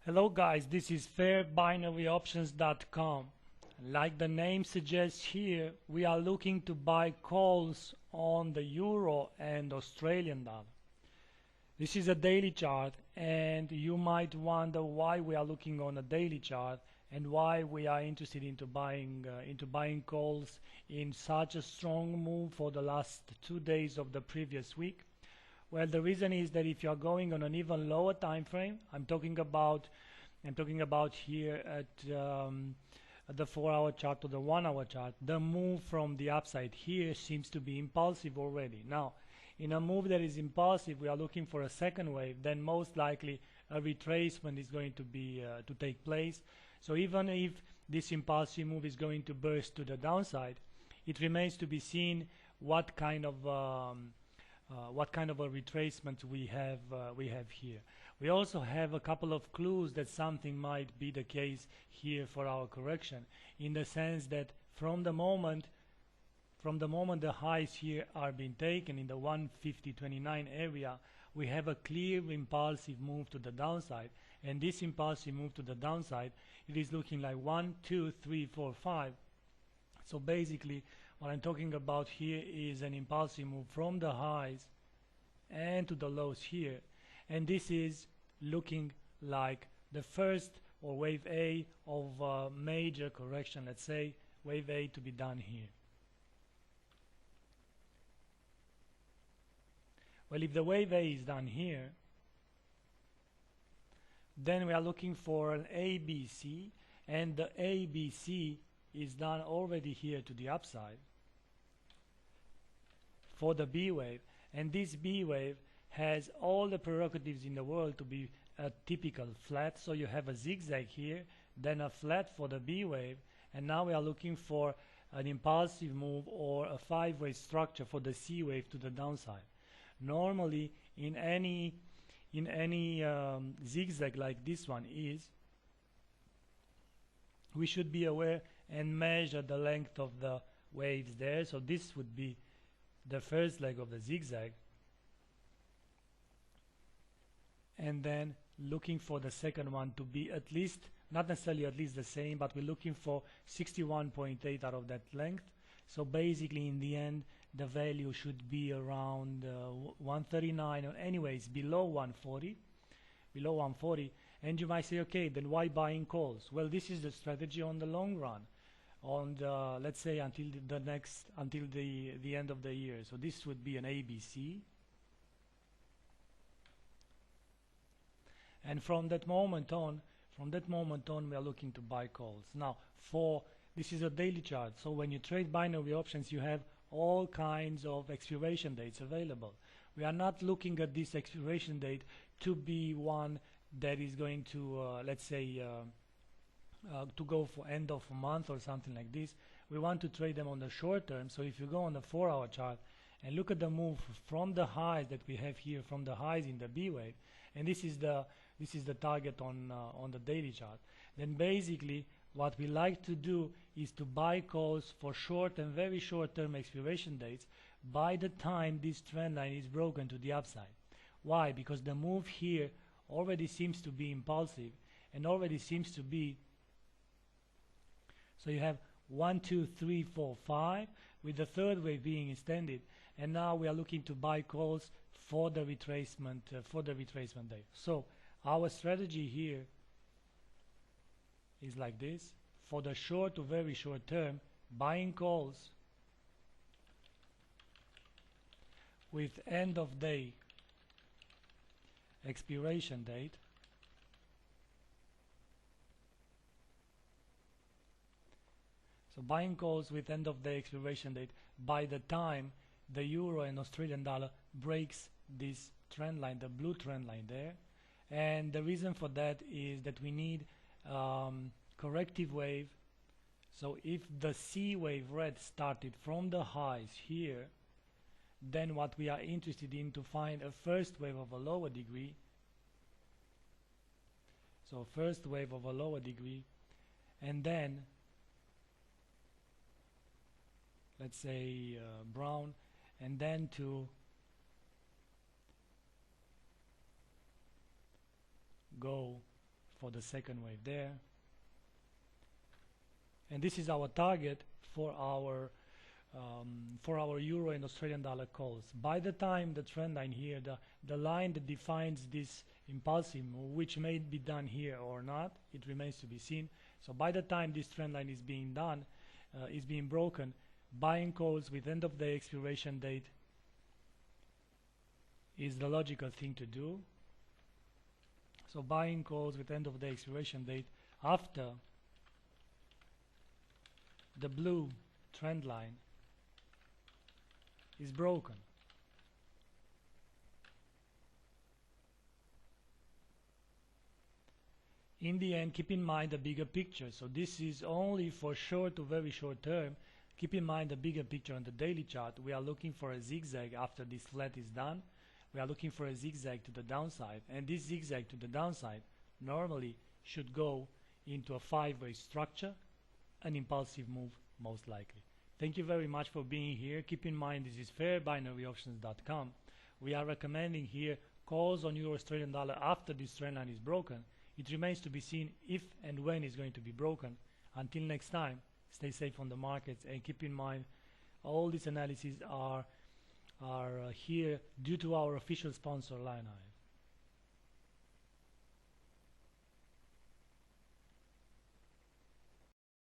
Hello guys, this is fairbinaryoptions.com. Like the name suggests here, we are looking to buy calls on the euro and Australian dollar. This is a daily chart, and you might wonder why we are looking on a daily chart and why we are interested into buying calls in such a strong move for the last 2 days of the previous week. Well, the reason is that if you are going on an even lower time frame, I'm talking about here at the 4-hour chart or the 1-hour chart, the move from the upside here seems to be impulsive already. Now, in a move that is impulsive, we are looking for a second wave, then most likely a retracement is going to take place. So even if this impulsive move is going to burst to the downside, it remains to be seen what kind of a retracement we have here. We also have a couple of clues that something might be the case here for our correction, in the sense that from the moment the highs here are being taken in the 150.29 area, we have a clear impulsive move to the downside, and this impulsive move to the downside, it is looking like 1, 2, 3, 4, 5. So basically what I'm talking about here is an impulsive move from the highs and to the lows here, and this is looking like the first or wave A of a major correction, let's say wave A to be done here. Well, if the wave A is done here, then we are looking for an ABC, and the ABC is done already here to the upside for the B wave, and this B wave has all the prerogatives in the world to be a typical flat. So you have a zigzag here, then a flat for the B wave, and now we are looking for an impulsive move or a 5-way structure for the C wave to the downside. Normally in any zigzag like this one is, we should be aware and measure the length of the waves there. So this would be the first leg of the zigzag, and then looking for the second one to be at least, not necessarily at least the same, but we're looking for 61.8 out of that length. So basically in the end the value should be around 139, or anyways below 140, and you might say, okay, then why buying calls? Well, this is the strategy on the long run, on the, let's say until the end of the year. So this would be an ABC, and from that moment on we are looking to buy calls. Now this is a daily chart, so when you trade binary options you have all kinds of expiration dates available. We are not looking at this expiration date to be one that is going to let's say to go for end of a month or something like this. We want to trade them on the short term. So if you go on the 4-hour chart and look at the move from the highs that we have here, from the highs in the B wave, and this is the target on the daily chart, then basically what we like to do is to buy calls for short and very short term expiration dates by the time this trend line is broken to the upside. Why? Because the move here already seems to be impulsive and already seems to be, so you have 1, 2, 3, 4, 5 with the third wave being extended, and now we are looking to buy calls for the retracement day. So our strategy here is like this: for the short to very short term, buying calls with end of day expiration date, so buying calls with end of day expiration date by the time the euro and Australian dollar breaks this trend line, the blue trend line there. And the reason for that is that we need corrective wave. So if the C wave red started from the highs here, then what we are interested in to find a first wave of a lower degree. So first wave of a lower degree, and then let's say brown, and then to go for the second wave there. And this is our target for our euro and Australian dollar calls. By the time the trend line here, the line that defines this impulsive move, which may be done here or not, it remains to be seen. So by the time this trend line is being done, is being broken, buying calls with end of day expiration date is the logical thing to do. So buying calls with end of day expiration date after the blue trend line is broken. In the end, keep in mind the bigger picture. So this is only for short to very short term. Keep in mind the bigger picture on the daily chart. We are looking for a zigzag after this flat is done. We are looking for a zigzag to the downside, and this zigzag to the downside normally should go into a five-way structure, an impulsive move most likely. Thank you very much for being here. Keep in mind this is fairbinaryoptions.com. We are recommending here calls on Euro Australian dollar after this trend line is broken. It remains to be seen if and when it's going to be broken. Until next time, stay safe on the markets, and keep in mind all these analyses are here due to our official sponsor Lionhive.